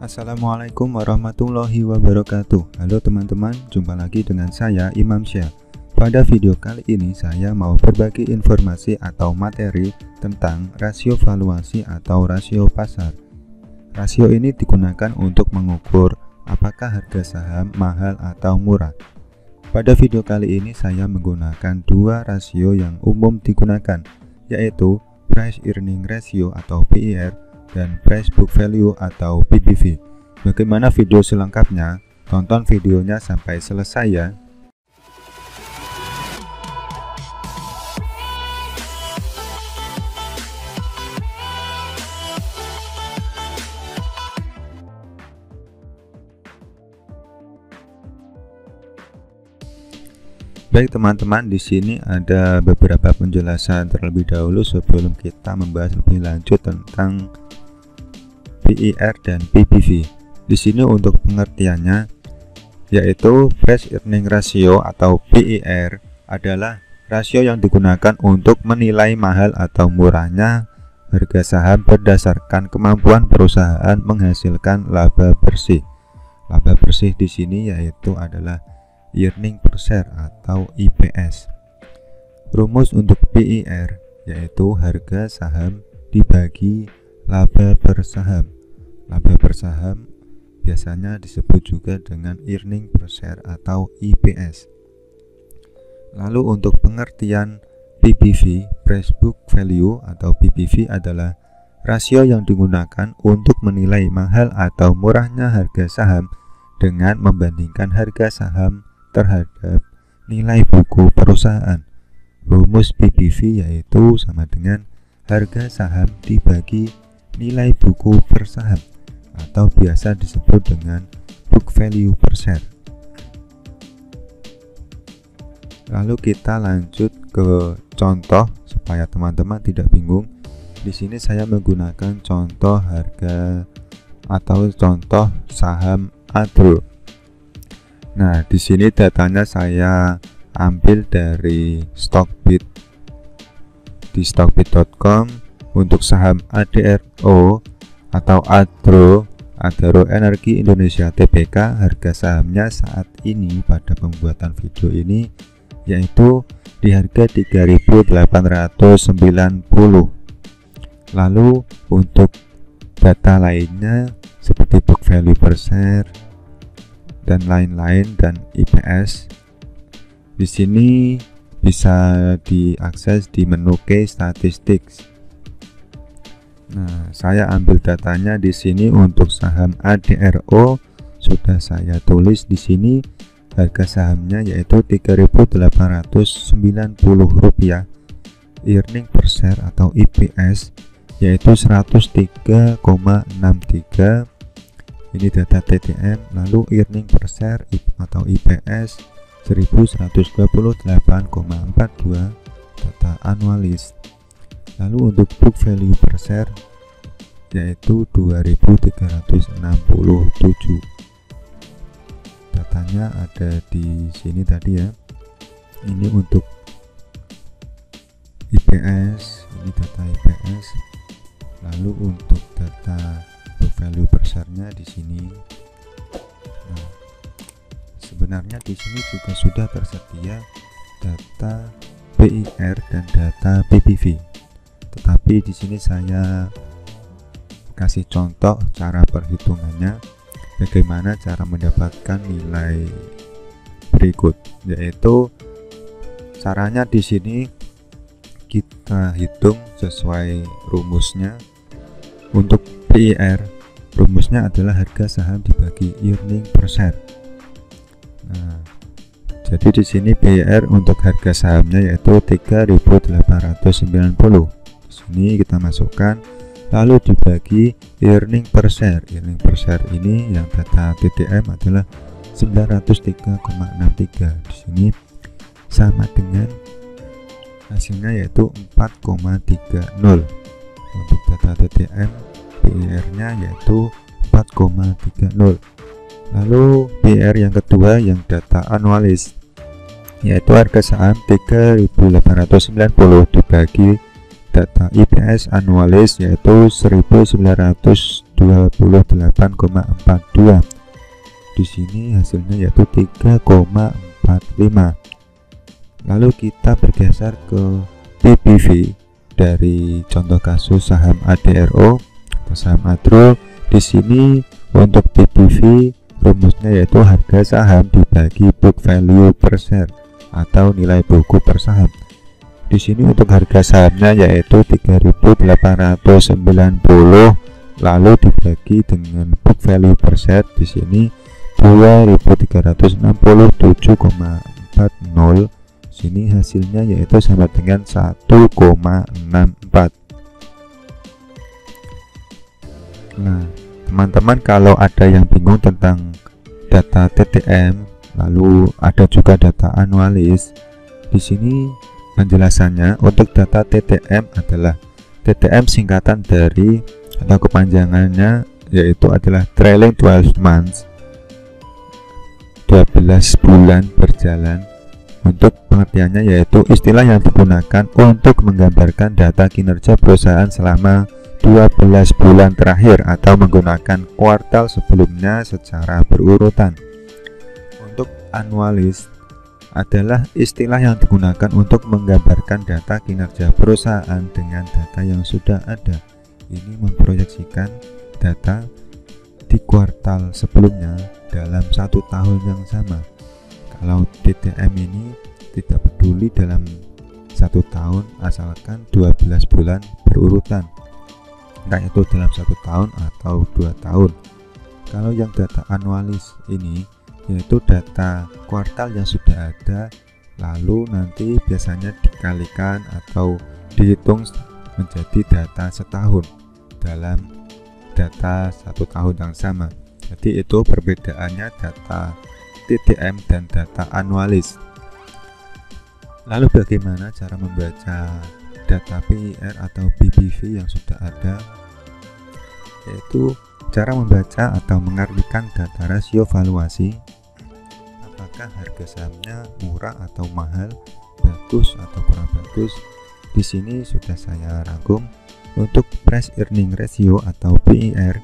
Assalamualaikum warahmatullahi wabarakatuh. Halo teman-teman, jumpa lagi dengan saya Imam Syah. Pada video kali ini saya mau berbagi informasi atau materi tentang rasio valuasi atau rasio pasar. Rasio ini digunakan untuk mengukur apakah harga saham mahal atau murah. Pada video kali ini saya menggunakan dua rasio yang umum digunakan, yaitu Price Earning Ratio atau PER dan Price Book Value atau PBV. Bagaimana video selengkapnya? Tonton videonya sampai selesai ya. Baik teman-teman, di sini ada beberapa penjelasan terlebih dahulu sebelum kita membahas lebih lanjut tentang PER dan PBV. Di sini untuk pengertiannya, yaitu Price Earning Ratio atau PER adalah rasio yang digunakan untuk menilai mahal atau murahnya harga saham berdasarkan kemampuan perusahaan menghasilkan laba bersih. Laba bersih di sini yaitu adalah earning per share atau EPS. Rumus untuk PER yaitu harga saham dibagi laba per saham. Laba per saham biasanya disebut juga dengan earning per share atau EPS. Lalu untuk pengertian PBV, Price Book Value atau PBV adalah rasio yang digunakan untuk menilai mahal atau murahnya harga saham dengan membandingkan harga saham terhadap nilai buku perusahaan. Rumus PBV yaitu sama dengan harga saham dibagi nilai buku per saham atau biasa disebut dengan book value per share. Lalu kita lanjut ke contoh supaya teman-teman tidak bingung. Di sini saya menggunakan contoh harga atau contoh saham Adro. Nah, di sini datanya saya ambil dari Stockbit. Di stockbit.com untuk saham ADRO atau Adro Energi Indonesia Tbk, harga sahamnya saat ini pada pembuatan video ini yaitu di harga 3.890. Lalu untuk data lainnya seperti book value per share dan lain-lain dan IPS di sini bisa diakses di menu Case Statistics. Nah, saya ambil datanya di sini untuk saham ADRO sudah saya tulis di sini harga sahamnya yaitu Rp3.890. Earning per share atau EPS yaitu 103,63. Ini data TTM. Lalu earning per share atau EPS 1128,42 data annualis. Lalu untuk book value per share yaitu 2.367. Datanya ada di sini tadi ya. Ini untuk IPS, ini data IPS. Lalu untuk data book value per share-nya di sini. Nah, sebenarnya di sini juga sudah tersedia data PER dan data PBV. Tetapi di sini saya kasih contoh cara perhitungannya, bagaimana cara mendapatkan nilai berikut, yaitu caranya di sini kita hitung sesuai rumusnya. Untuk PER rumusnya adalah harga saham dibagi earning per share. Nah, jadi di sini PER untuk harga sahamnya yaitu 3.890. Ini kita masukkan lalu dibagi earning per share. Earning per share ini yang data TTM adalah 903,63. Di sini sama dengan hasilnya yaitu 4,30. Untuk data TTM PER nya yaitu 4,30. Lalu PER yang kedua yang data annualis yaitu harga saham 3.890 dibagi data IPS annualis yaitu 1927. 28,42. Di sini hasilnya yaitu 3,45. Lalu kita bergeser ke PBV dari contoh kasus saham ADRO atau saham ADRO. Di sini untuk PBV rumusnya yaitu harga saham dibagi book value per share atau nilai buku per saham. Di sini untuk harga sahamnya yaitu 3.890, lalu dibagi dengan book value per share di sini 2.367,40. Sini hasilnya yaitu sama dengan 1,64. Nah, teman-teman kalau ada yang bingung tentang data TTM, lalu ada juga data annualis, di sini penjelasannya untuk data TTM adalah TTM singkatan dari atau kepanjangannya yaitu adalah trailing 12 months, 12 bulan berjalan. Untuk pengertiannya yaitu istilah yang digunakan untuk menggambarkan data kinerja perusahaan selama 12 bulan terakhir atau menggunakan kuartal sebelumnya secara berurutan. Untuk annualis adalah istilah yang digunakan untuk menggambarkan data kinerja perusahaan dengan data yang sudah ada. Ini memproyeksikan data di kuartal sebelumnya dalam satu tahun yang sama. Kalau TTM ini tidak peduli dalam satu tahun asalkan 12 bulan berurutan, entah itu dalam satu tahun atau 2 tahun. Kalau yang data annualis ini yaitu data kuartal yang sudah ada, lalu nanti biasanya dikalikan atau dihitung menjadi data setahun dalam data satu tahun yang sama. Jadi itu perbedaannya data TTM dan data annualis. Lalu bagaimana cara membaca data PIR atau PBV yang sudah ada? Yaitu cara membaca atau mengartikan data rasio valuasi, apakah harga sahamnya murah atau mahal, bagus atau kurang bagus. Di sini sudah saya rangkum. Untuk price earning ratio atau PIR,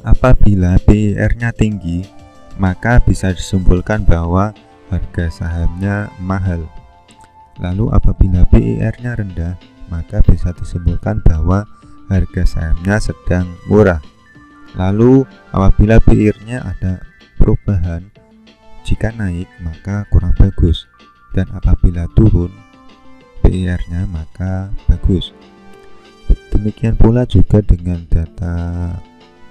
apabila PIR-nya tinggi, maka bisa disimpulkan bahwa harga sahamnya mahal. Lalu apabila PIR-nya rendah, maka bisa disimpulkan bahwa harga sahamnya sedang murah. Lalu apabila PIR-nya ada perubahan, jika naik maka kurang bagus, dan apabila turun PIR-nya maka bagus. Demikian pula juga dengan data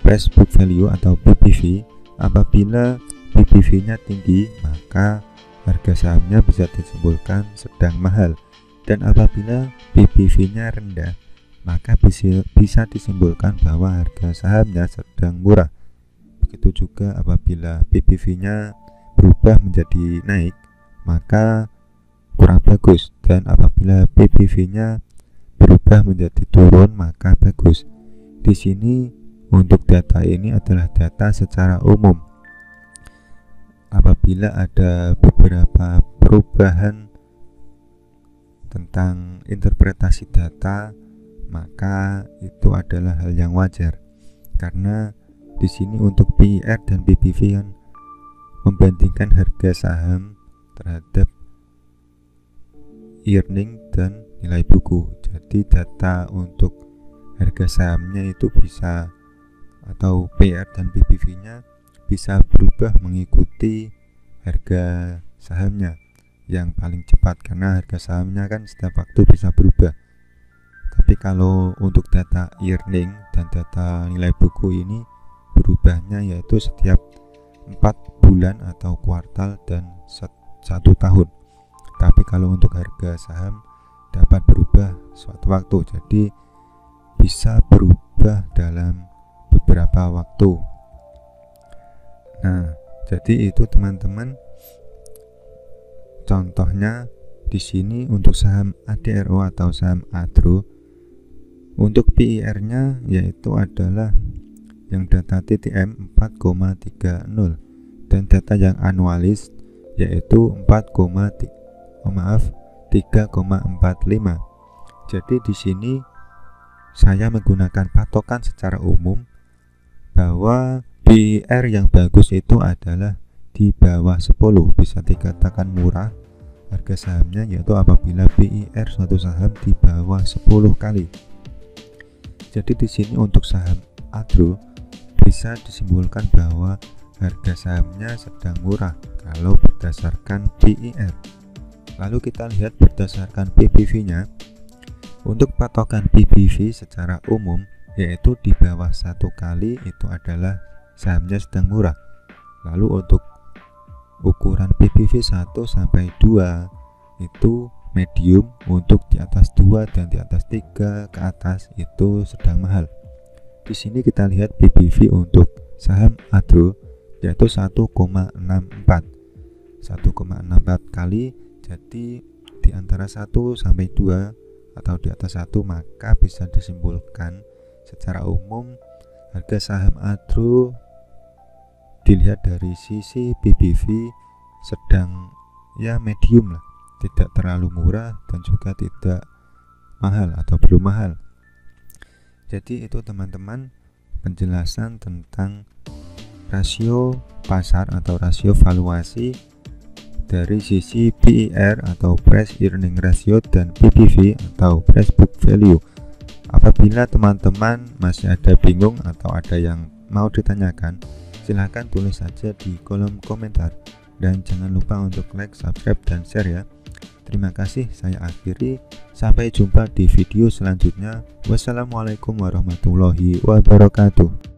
price book value atau PBV. Apabila PBV-nya tinggi, maka harga sahamnya bisa disimpulkan sedang mahal, dan apabila PBV-nya rendah, maka bisa disimpulkan bahwa harga sahamnya sedang murah. Begitu juga apabila PBV-nya berubah menjadi naik, maka kurang bagus, dan apabila PBV-nya berubah menjadi turun maka bagus. Di sini untuk data ini adalah data secara umum. Apabila ada beberapa perubahan tentang interpretasi data, maka itu adalah hal yang wajar, karena di sini untuk PIR dan PBV kan membandingkan harga saham terhadap earning dan nilai buku. Jadi data untuk harga sahamnya itu bisa, atau PR dan PBV-nya bisa berubah mengikuti harga sahamnya yang paling cepat, karena harga sahamnya kan setiap waktu bisa berubah. Tapi kalau untuk data earning dan data nilai buku ini berubahnya yaitu setiap 4 bulan atau kuartal dan 1 tahun. Tapi kalau untuk harga saham dapat berubah suatu waktu, jadi bisa berubah dalam beberapa waktu. Nah, jadi itu teman-teman contohnya di sini untuk saham ADRO atau saham ADRO. Untuk PIR-nya yaitu adalah yang data TTM 4,30 dan data yang annualis yaitu 3,45. Jadi di sini saya menggunakan patokan secara umum bahwa PIR yang bagus itu adalah di bawah 10, bisa dikatakan murah harga sahamnya, yaitu apabila PIR suatu saham di bawah 10 kali. Jadi di sini untuk saham Adro bisa disimpulkan bahwa harga sahamnya sedang murah kalau berdasarkan PIR. Lalu kita lihat berdasarkan PBV-nya. Untuk patokan PBV secara umum yaitu di bawah 1 kali itu adalah sahamnya sedang murah. Lalu untuk ukuran PBV 1 sampai 2 itu medium, untuk di atas 2 dan di atas 3 ke atas itu sedang mahal. Di sini kita lihat PBV untuk saham Adro yaitu 1,64 kali. Jadi di antara 1 sampai 2 atau di atas 1, maka bisa disimpulkan secara umum harga saham Adro dilihat dari sisi PBV sedang ya medium lah, tidak terlalu murah dan juga tidak mahal atau belum mahal. Jadi itu teman-teman penjelasan tentang rasio pasar atau rasio valuasi dari sisi PIR atau Price Earning Ratio dan PBV atau Price Book Value. Apabila teman-teman masih ada bingung atau ada yang mau ditanyakan, silahkan tulis saja di kolom komentar dan jangan lupa untuk like, subscribe, dan share ya. Terima kasih, saya akhiri. Sampai jumpa di video selanjutnya. Wassalamualaikum warahmatullahi wabarakatuh.